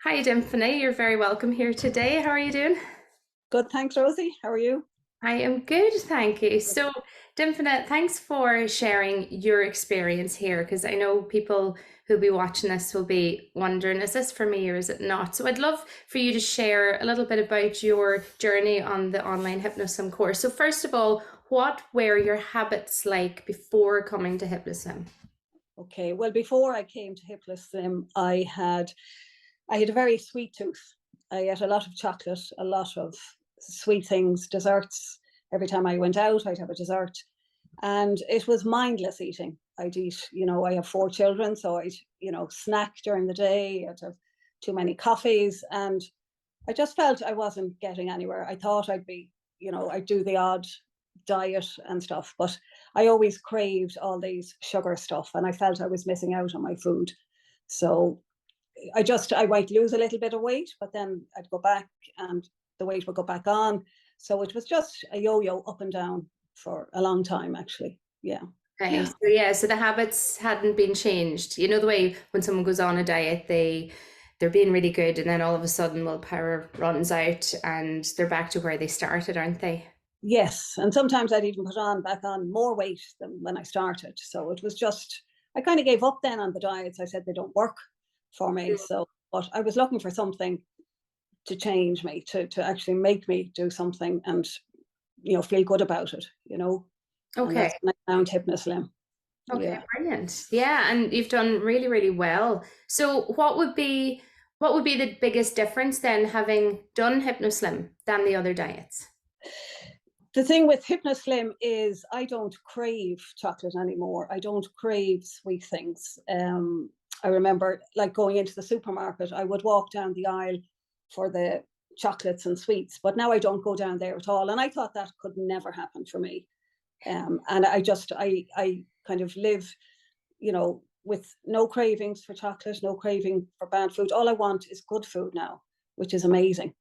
Hi, Dymphna. You're very welcome here today. How are you doing? Good, thanks, Rosie. How are you? I am good, thank you. So, Dymphna, thanks for sharing your experience here because I know people who'll be watching this will be wondering, is this for me or is it not? So, I'd love for you to share a little bit about your journey on the online Hypnoslim course. So, first of all, what were your habits like before coming to Hypnoslim? Okay, well, before I came to Hypnoslim, I had a very sweet tooth. I ate a lot of chocolate, a lot of sweet things, desserts. Every time I went out, I'd have a dessert. And it was mindless eating. I'd eat, I have four children, so I'd, snack during the day. I'd have too many coffees. And I just felt I wasn't getting anywhere. I thought I'd do the odd diet and stuff, but I always craved all these sugar stuff and I felt I was missing out on my food. So I might lose a little bit of weight, but then I'd go back and the weight would go back on. So it was just a yo-yo up and down for a long time, actually. Yeah. Okay, Yeah. so yeah, so the habits hadn't been changed. You know the way when someone goes on a diet, they're being really good, and then all of a sudden willpower runs out, and they're back to where they started, aren't they? Yes. And sometimes I'd even back on more weight than when I started. So it was just, I kind of gave up then on the diets. I said they don't work for me. So, but I was looking for something to change me, to actually make me do something and, feel good about it. And Okay, that's when I found Hypnoslim. okay, Yeah. brilliant. Yeah, and you've done really, really well. So what would be the biggest difference then having done HypnoSlim than the other diets? The thing with Hypnoslim is I don't crave chocolate anymore. I don't crave sweet things. I remember like going into the supermarket, I would walk down the aisle for the chocolates and sweets, but now I don't go down there at all. And I thought that could never happen for me. And I kind of live, with no cravings for chocolate, no craving for bad food. All I want is good food now, which is amazing.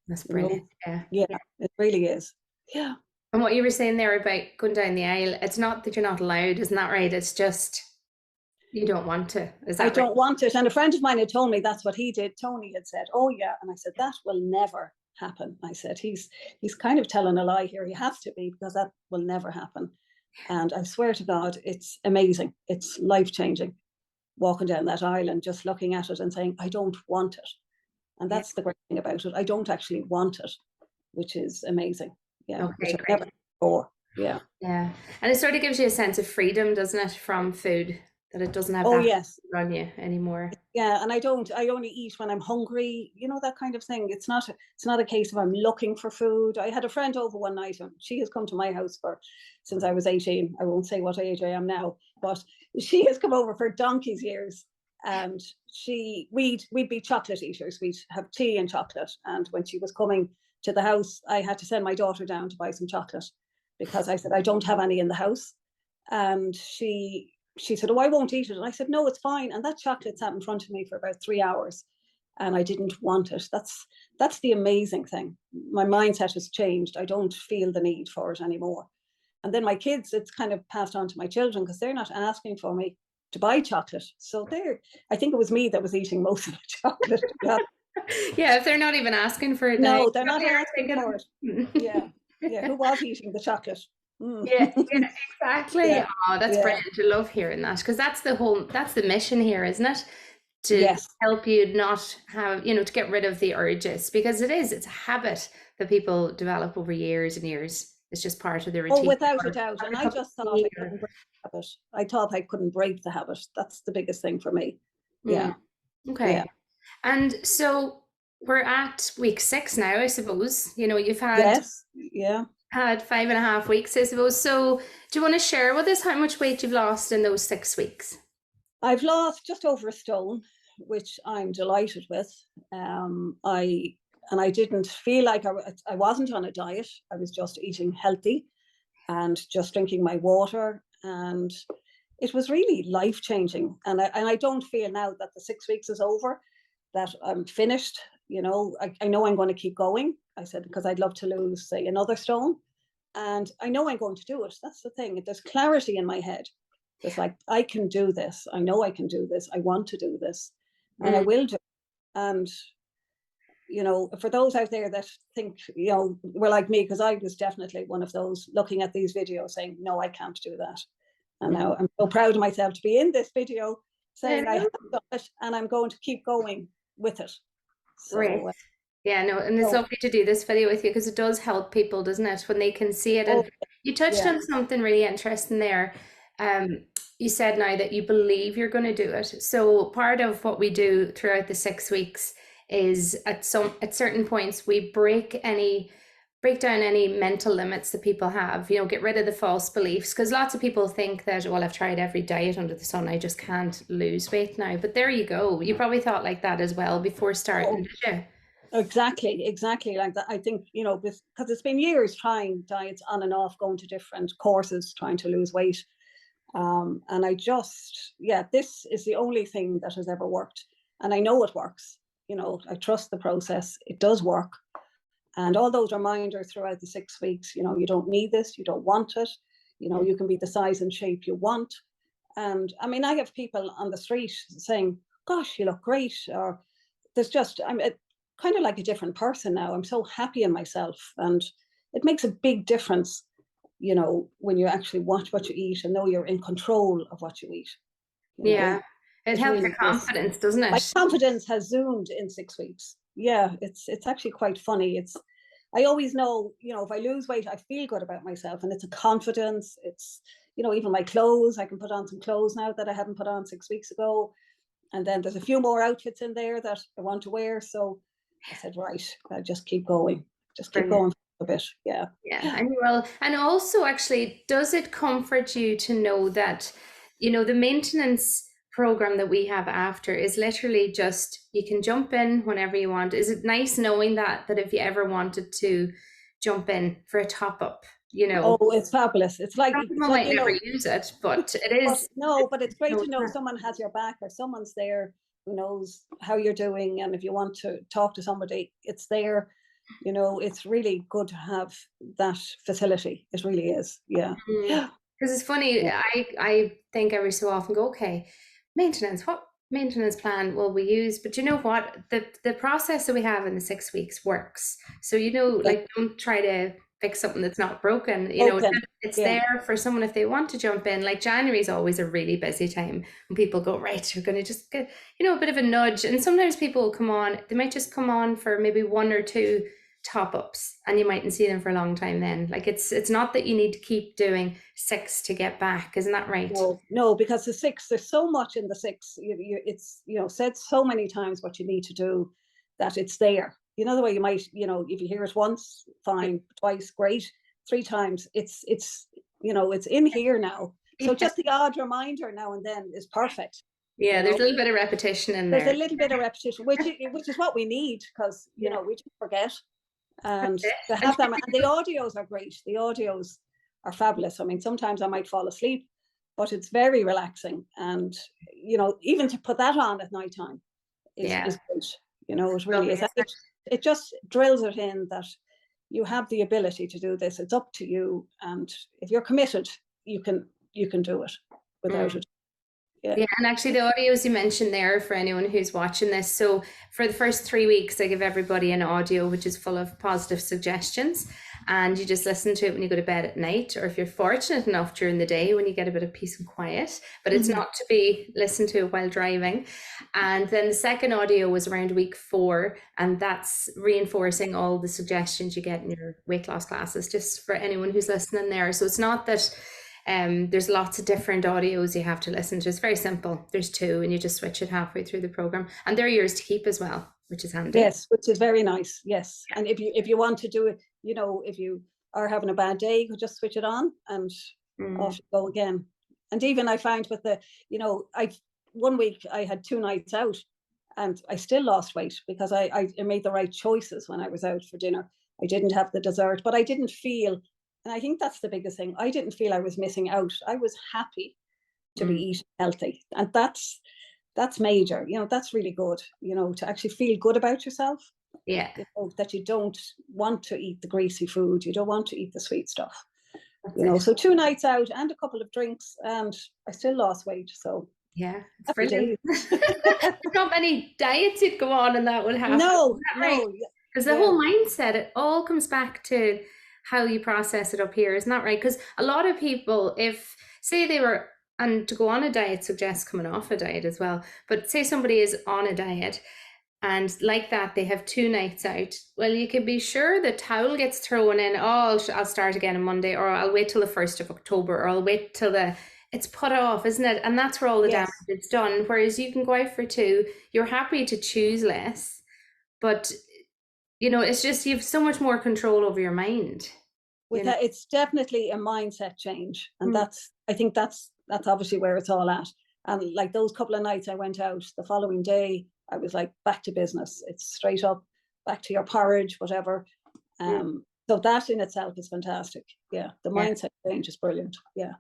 That's You know, brilliant. Yeah. yeah, Yeah. it really is. Yeah. And what you were saying there about going down the aisle, it's not that you're not allowed, isn't that right? It's just you don't want to. Is I that right? don't want it. And a friend of mine had told me that's what he did. Tony had said, "Oh yeah," and I said that will never happen. I said he's kind of telling a lie here. He has to be because that will never happen. And I swear to God, it's amazing. It's life changing. Walking down that aisle and just looking at it and saying, "I don't want it," and Yeah. that's the great thing about it. I don't actually want it, which is amazing. Yeah, which Okay, I've never great. had before. Yeah. Yeah. And it sort of gives you a sense of freedom, doesn't it, from food, that it doesn't have Oh that yes. on you anymore. Yeah, and I only eat when I'm hungry, that kind of thing. It's not a case of I'm looking for food. I had a friend over one night and she has come to my house for since I was 18. I won't say what age I am now, but she has come over for donkey's years. And we'd be chocolate eaters. We'd have tea and chocolate. And when she was coming to the house, I had to send my daughter down to buy some chocolate because I said I don't have any in the house. And she said, "Oh, I won't eat it." And I said, "No, it's fine." And that chocolate sat in front of me for about 3 hours and I didn't want it. That's the amazing thing. My mindset has changed. I don't feel the need for it anymore. And then my kids, it's kind of passed on to my children because they're not asking for me to buy chocolate. So I think it was me that was eating most of the chocolate. Yeah. Yeah, if they're not even asking for it now, No, they're not you're asking for it. thinking, Yeah. Yeah. Who was eating the chocolate? yeah, yeah, Mm. exactly. Yeah. Oh, that's Yeah. brilliant. I love hearing that because that's the mission here, isn't it? To Yes. help you not have, to get rid of the urges because it's a habit that people develop over years and years. It's just part of the Oh, routine. without a Or doubt. have And a I cup of just thought tea I or, couldn't break the habit. I thought I couldn't break the habit. That's the biggest thing for me. Mm, Yeah. Yeah. okay. And so we're at week 6 now, I suppose. You've had Yes. Yeah. had 5.5 weeks, I suppose. So do you want to share with us how much weight you've lost in those 6 weeks? I've lost just over a stone, which I'm delighted with. I and I didn't feel like I wasn't on a diet. I was just eating healthy and just drinking my water. And it was really life changing. And I don't feel now that the 6 weeks is over, that I'm finished. I know I'm going to keep going. I said, because I'd love to lose, say, another stone. And I know I'm going to do it. That's the thing. There's clarity in my head. There's like, I can do this. I know I can do this. I want to do this. And I Mm, will do it. And you know, for those out there that think, you know, were like me, because I was definitely one of those looking at these videos saying, no, I can't do that. And now I'm so proud of myself to be in this video saying I have done it, and I'm going to keep going with it. Great. So, Yeah, no, and it's so lovely to do this video with you because it does help people, doesn't it, when they can see it. oh, And you touched yeah. on something really interesting there. You said now that you believe you're going to do it. So part of what we do throughout the 6 weeks is at certain points we break down any mental limits that people have, you know, get rid of the false beliefs, because lots of people think that, well, I've tried every diet under the sun, I just can't lose weight now. But there you go. You probably thought like that as well before starting, did you? Exactly like that. I think, you know, because it's been years trying diets on and off, going to different courses, trying to lose weight. And I just, yeah, this is the only thing that has ever worked. And I know it works. You know, I trust the process. It does work. And all those reminders throughout the 6 weeks, you know, you don't need this, you don't want it. You know, you can be the size and shape you want. And I mean, I have people on the street saying, gosh, you look great. Or there's just, I'm kind of like a different person now. I'm so happy in myself. And it makes a big difference, you know, when you actually watch what you eat and know you're in control of what you eat. You know, Yeah, it it helps really your is. confidence, doesn't My it? confidence has zoomed in 6 weeks. Yeah, it's actually quite funny. I always know, you know, if I lose weight, I feel good about myself, and it's a confidence. It's, you know, even my clothes, I can put on some clothes now that I hadn't put on 6 weeks ago. And then there's a few more outfits in there that I want to wear. So I said, right, I'll just keep going. Just keep Brilliant. going for a bit. Yeah. Yeah, and you will. And also, actually, does it comfort you to know that, you know, the maintenance program that we have after is literally just you can jump in whenever you want? Is it nice knowing that if you ever wanted to jump in for a top up, you know, Oh, it's fabulous. some people might You never know, use it, but it but is. no, but it's great No, to know someone has your back, or someone's there who knows how you're doing. And if you want to talk to somebody, it's there. You know, it's really good to have that facility. It really is. Yeah. Yeah. because it's funny, I think every so often go, okay, maintenance, what maintenance plan will we use? But you know what? The process that we have in the 6 weeks works. So, you know, Yeah. like don't try to fix something that's not broken. You know, Okay. it's Yeah. there for someone if they want to jump in. Like January is always a really busy time when people go, right, we're going to just get, you know, a bit of a nudge. And sometimes people will come on, they might just come on for maybe one or two top ups, and you mightn't see them for a long time then. Like it's not that you need to keep doing 6 to get back, isn't that right? No, no, because the 6, there's so much in the 6. It's, you know, said so many times what you need to do, that it's there. You know, the way you might, you know, if you hear it once, fine, twice, great, 3 times, you know, it's in here now. So Yeah, just the odd reminder now and then is perfect. You yeah, there's know, a little bit of repetition in there's a there. little bit of repetition, which is what we need, because, you Yeah, know, we just forget. that's And it. to And have them, and the audios are great. The audios are fabulous. I mean, sometimes I might fall asleep, but it's very relaxing. And, you know, even to put that on at night time yeah, is great. You know, it really lovely, is. isn't it? It just drills it in that you have the ability to do this. It's up to you. And if you're committed, you can do it without Mm. it. Yeah. Yeah, and actually the audios you mentioned there for anyone who's watching this. So for the first 3 weeks, I give everybody an audio which is full of positive suggestions, and you just listen to it when you go to bed at night, or if you're fortunate enough during the day when you get a bit of peace and quiet. But it's Mhm. not to be listened to while driving. And then the second audio was around week 4, and that's reinforcing all the suggestions you get in your weight loss classes, just for anyone who's listening there. So it's not that there's lots of different audios you have to listen to. It's very simple. There's 2, and you just switch it halfway through the program, and they're yours to keep as well, which is handy. Yes, which is very nice. Yes. Yeah. And if you want to do it, you know, if you are having a bad day, you could just switch it on and Mm. off you go again. And even I find with the, you know, one week I had 2 nights out, and I still lost weight because I made the right choices when I was out for dinner. I didn't have the dessert, but I didn't feel, and I think that's the biggest thing, I didn't feel I was missing out. I was happy to be Mm. eating healthy. And that's major. You know, that's really good, you know, to actually feel good about yourself. Yeah, You know, that you don't want to eat the greasy food, you don't want to eat the sweet stuff. that's You know, it. so 2 nights out and a couple of drinks, and I still lost weight. So Yeah, it's Happy brilliant. days. There's not many diets you'd go on and that would happen. No, Isn't that right? no, Because the yeah, whole mindset, it all comes back to how you process it up here, isn't that right? Because a lot of people, if say they were, and to go on a diet suggests coming off a diet as well, but say somebody is on a diet and like that they have 2 nights out, well, you can be sure the towel gets thrown in. Oh, I'll start again on Monday, or I'll wait till the 1st of October, or I'll wait till it's put off, isn't it? And that's where all the damage yes. is done. Whereas you can go out for 2, you're happy to choose less, but it's just you've so much more control over your mind, With that, it's definitely a mindset change, and Mm. I think that's obviously where it's all at. And like those couple of nights I went out, the following day I was like back to business. It's straight up, back to your porridge, whatever. Mm. So that in itself is fantastic. Yeah, the Yeah. mindset change is brilliant. Yeah.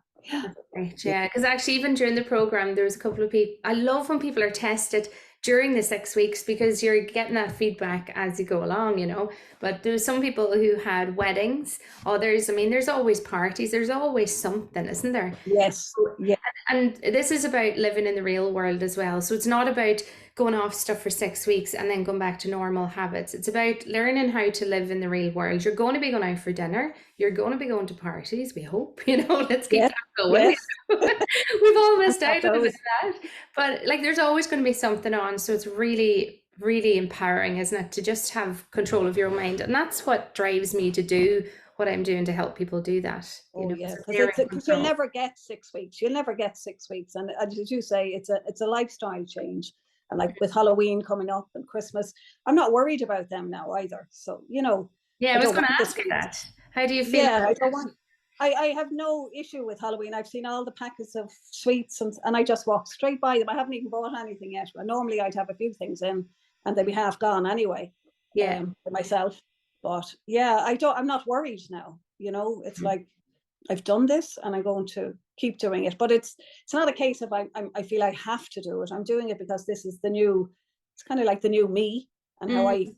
Right, yeah, because actually, even during the program, there was a couple of people. I love when people are tested during the 6 weeks because you're getting that feedback as you go along. But there's some people who had weddings, others, I mean, there's always parties, there's always something, isn't there? Yes. Yeah. And this is about living in the real world as well. So it's not about going off stuff for 6 weeks and then going back to normal habits. It's about learning how to live in the real world. You're going to be going out for dinner. You're going to be going to parties, we hope. Let's keep Yes. that going. Yes. We've all missed out on a bit Those. of that. But like there's always going to be something on. So it's really, really empowering, isn't it, to just have control of your mind. And that's what drives me to do what I'm doing to help people do that. Oh yeah, So because they're in because you'll control. never get 6 weeks. You'll never get 6 weeks, and as you say, it's a lifestyle change. And like with Halloween coming up and Christmas, I'm not worried about them now either. So Yeah, I I was don't going want to the ask you sweets. that. How do you feel Yeah, I about don't it? want. I have no issue with Halloween. I've seen all the packets of sweets and I just walk straight by them. I haven't even bought anything yet. But normally I'd have a few things in, and they'd be half gone anyway. Yeah. For myself. But yeah, I'm not worried now. It's like I've done this and I'm going to keep doing it. But it's not a case of I feel I have to do it. I'm doing it because this is the new. It's kind of like the new me and how Mm,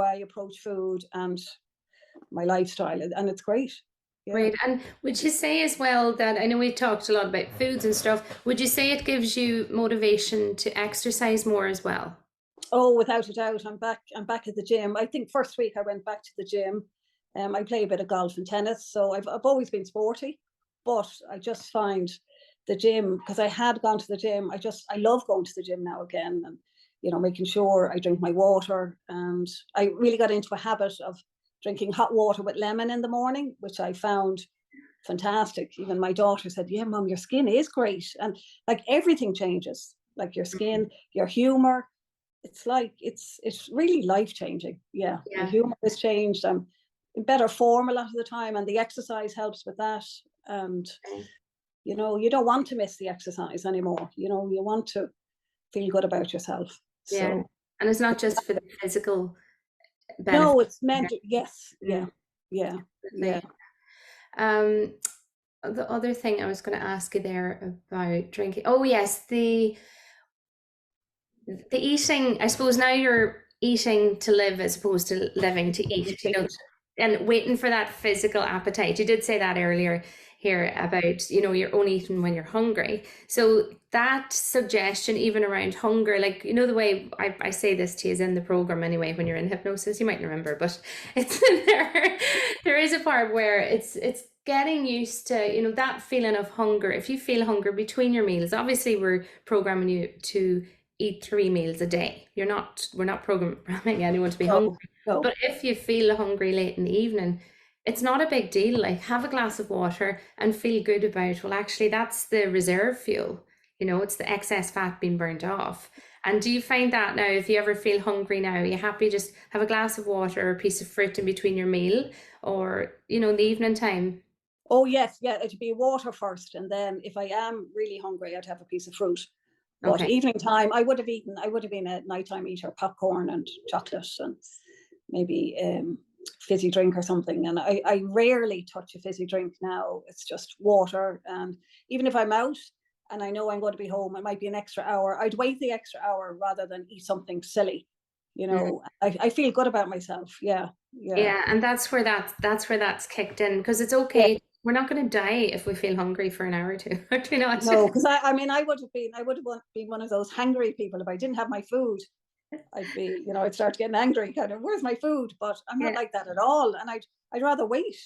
I approach food and my lifestyle, and it's great. Yeah. great. And would you say as well that I know we've talked a lot about foods and stuff, would you say it gives you motivation to exercise more as well? Oh, without a doubt, I'm back. I'm back at the gym. I think first week I went back to the gym. I play a bit of golf and tennis, so I've always been sporty, but I just find the gym, because I had gone to the gym. I love going to the gym now again, and making sure I drink my water. And I really got into a habit of drinking hot water with lemon in the morning, which I found fantastic. Even my daughter said, "Yeah, mom, your skin is great," and like everything changes, like your Mhm. skin, your humor. It's like it's really life changing. Yeah, my Yeah. humor has changed. I'm in better form a lot of the time, and the exercise helps with that. And Okay. you don't want to miss the exercise anymore. You want to feel good about yourself. Yeah. So And it's not just for the physical benefit. no, it's meant to, yes, yeah, Mm, yeah, yeah. definitely. Um, the other thing I was going to ask you there about drinking. Oh, yes, the eating. I suppose now you're eating to live as opposed to living to eat. And waiting for that physical appetite. You did say that earlier here about, you're only eating when you're hungry. So that suggestion, even around hunger, like, the way I say this to you is in the program anyway, when you're in hypnosis, you might remember, but it's in there. There is a part where it's getting used to, that feeling of hunger. If you feel hunger between your meals, obviously we're programming you to eat 3 meals a day. We're not programming anyone to be hungry. No, no. But if you feel hungry late in the evening, it's not a big deal. Like have a glass of water and feel good about, well, actually, that's the reserve fuel. It's the excess fat being burnt off. And do you find that now, if you ever feel hungry now, are you happy just have a glass of water or a piece of fruit in between your meal or, in the evening time? Oh yes, yeah. It'd be water first, and then if I am really hungry, I'd have a piece of fruit. But Okay. evening time, I would have eaten. I would have been a nighttime eater, popcorn and chocolate, and maybe fizzy drink or something. And I rarely touch a fizzy drink now. It's just water. And even if I'm out and I know I'm going to be home, it might be an extra hour. I'd wait the extra hour rather than eat something silly. Mm. I feel good about myself. Yeah, yeah, Yeah, and that's where that's kicked in because it's yeah. okay. we're not going to die if we feel hungry for an hour or two, are we not? No, because I mean, I would have been one of those hungry people if I didn't have my food. I'd be, I'd start getting angry, kind of, where's my food? But I'm not Yeah, like that at all, and I'd rather wait.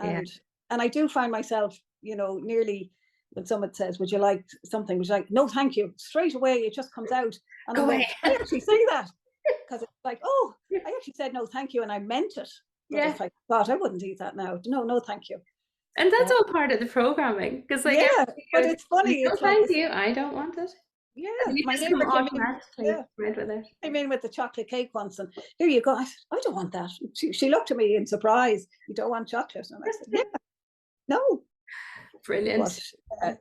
yeah. And I do find myself, nearly when someone says, "Would you like something?" Would you like, "No, thank you." Straight away, it just comes out, and Go I'm away. going, "I actually say that," because it's like, "Oh, I actually said no, thank you," and I meant it. But Yeah. it's like, God, I wouldn't eat that now. No, no, thank you. And that's Uh, all part of the programming because, like, yeah, everybody but goes, it's funny. no, It's like thank this. you, I don't want it. Yeah, And you my just come neighbor came in. automatically Yeah, right with it. came in with the chocolate cake once, and here you go. I said, I don't want that. She looked at me in surprise. You don't want chocolate? And I said, yeah, no. But Brilliant.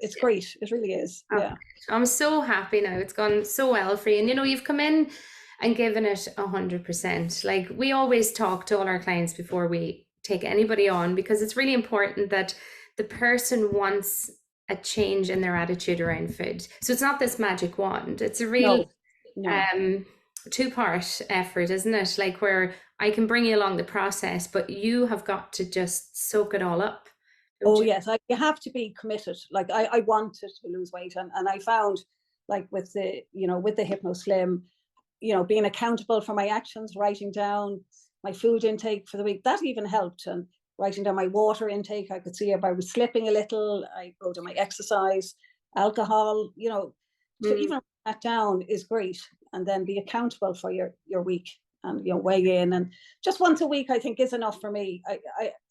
it's great. It really is. Oh, Yeah. I'm so happy now. It's gone so well for you. And you've come in and given it 100%. Like we always talk to all our clients before we take anybody on because it's really important that the person wants a change in their attitude around food. So it's not this magic wand. It's a real No, no. two-part effort, isn't it? Like where I can bring you along the process, but you have got to just soak it all up, don't Oh you? yes, you have to be committed. Like I wanted to lose weight, and I found, like, with the Hypnoslim, being accountable for my actions, writing down my food intake for the week, that even helped. And writing down my water intake, I could see if I was slipping a little. I wrote down my exercise, alcohol. To Mm, even write that down is great. And then be accountable for your week, and weigh in. And just once a week, I think, is enough for me.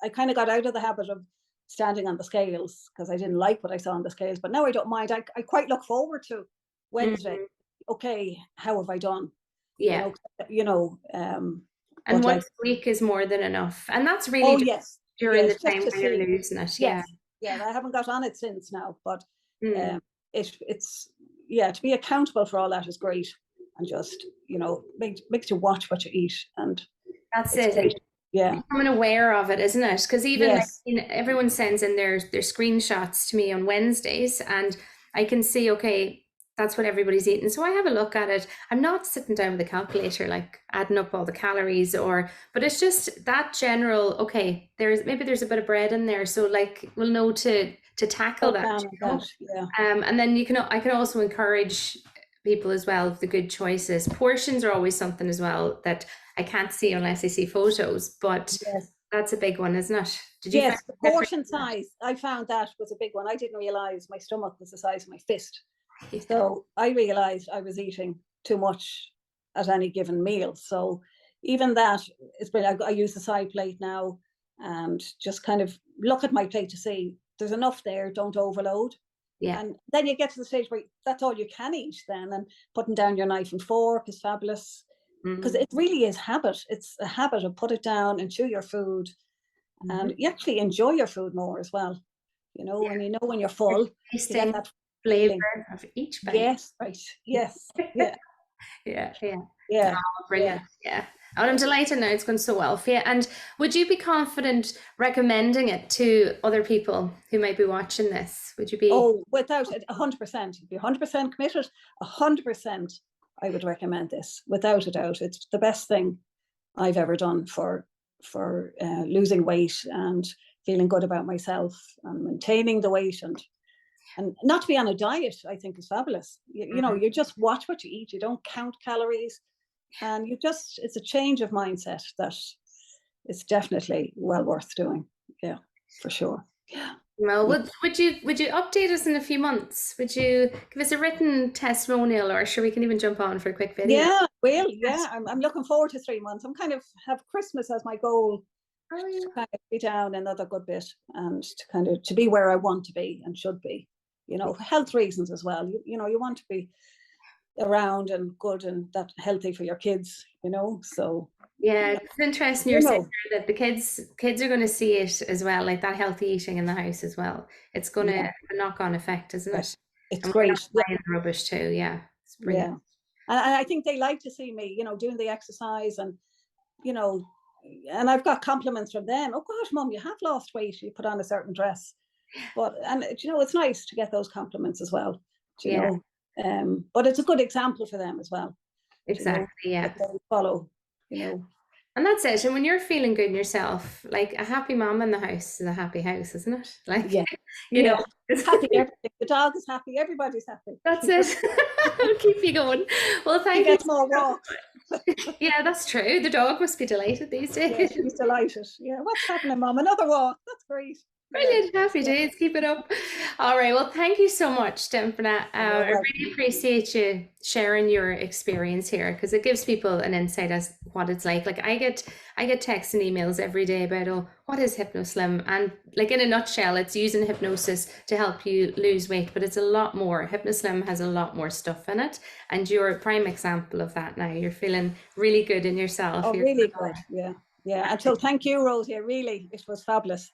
I kind of got out of the habit of standing on the scales because I didn't like what I saw on the scales. But now I don't mind. I quite look forward to Wednesday. mm, Okay, how have I done? you yeah. know, you know, And but like, once a week is more than enough. And that's really oh just yes, during the yes, just time to when you're see, losing it. Yeah. yes, yeah. I haven't got on it since now, but Mm, um, it's yeah, to be accountable for all that is great, and just makes you watch what you eat, and that's it's it. And great. Yeah, becoming aware of it, isn't it? Because even like yes, everyone sends in their screenshots to me on Wednesdays, and I can see, okay, that's what everybody's eating. So I have a look at it. I'm not sitting down with a calculator, like adding up all the calories, but it's just that general. Okay, there's a bit of bread in there, so like we'll know to tackle cut that. down on that. Yeah, And then I can also encourage people as well with the good choices. Portions are always something as well that I can't see unless I see photos, but yes. that's a big one, isn't it? Did you find Yes, the a difference portion in size, I found that was a big one. I didn't realize my stomach was the size of my fist. that? Yeah. So I realized I was eating too much at any given meal. So even that, it's been, I use the side plate now, and just kind of look at my plate to see there's enough there, don't overload. Yeah. And then you get to the stage where that's all you can eat then, and putting down your knife and fork is fabulous, because Mm. it really is habit. It's a habit of put it down and chew your food, Mhm. and you actually enjoy your food more as well. Yeah. And when you're It's full, you get tasting that feeling. flavor of each bite. Yes, right. Yes. Yeah. Yeah, yeah. Yeah. Oh, Yeah. brilliant. Yeah. And I'm delighted now it's going so well for you. And would you be confident recommending it to other people who might be watching this? Would you be? Oh, without it, 100%. Be 100% committed. 100%. I would recommend this without a doubt. It's the best thing I've ever done for losing weight and feeling good about myself and maintaining the weight, and not to be on a diet. I think is fabulous. Mhm. You just watch what you eat. You don't count calories, and it's a change of mindset that is definitely well worth doing. Yeah, for sure. Yeah. Well, Yeah. would you update us in a few months? Would you give us a written testimonial, or sure we can even jump on for a quick video? Yeah, well, Yes. yeah, I'm looking forward to 3 months. I'm kind of have Christmas as my goal Oh to yeah. kind of be down another good bit, and to kind of to be where I want to be and should be. For health reasons as well. You want to be around and good and that healthy for your kids. So Yeah, yeah, it's interesting you're you saying know, there that the kids are going to see it as well, like that healthy eating in the house as well. It's going to yeah, have a knock-on effect, isn't right. it? It's And we're not great. Yeah, buying the rubbish too. Yeah, it's brilliant. yeah. And I think they like to see me, doing the exercise, and you know, and I've got compliments from them. Oh gosh, mum, you have lost weight. You put on a certain dress. And it's nice to get those compliments as well. You Yeah, know, but it's a good example for them as well. You know exactly. Yeah. that they follow. You know, And that's it. And when you're feeling good in yourself, like a happy mom in the house is a happy house, isn't it? Like, Yeah, you know, yeah. Happy, everything. The dog is happy. Everybody's happy. that's it. It'll keep you going. Well, She thank you gets more so walks. much. Yeah, that's true. The dog must be delighted these Yeah, days. she's delighted. Yeah, what's happening, Mom? Another walk. That's great. Yeah, Brilliant. Happy yeah. days. Keep it up. All right. Well, thank you so much, Dymphna. You're I really welcome. appreciate you sharing your experience here because it gives people an insight as what it's like. Like I get texts and emails every day about, oh, what is Hypnoslim? And like in a nutshell, it's using hypnosis to help you lose weight, but it's a lot more. Hypnoslim has a lot more stuff in it. And you're a prime example of that now. You're feeling really good in yourself. Oh, You're really good. Yeah, yeah. And so thank you, Rosie. Really, it was fabulous.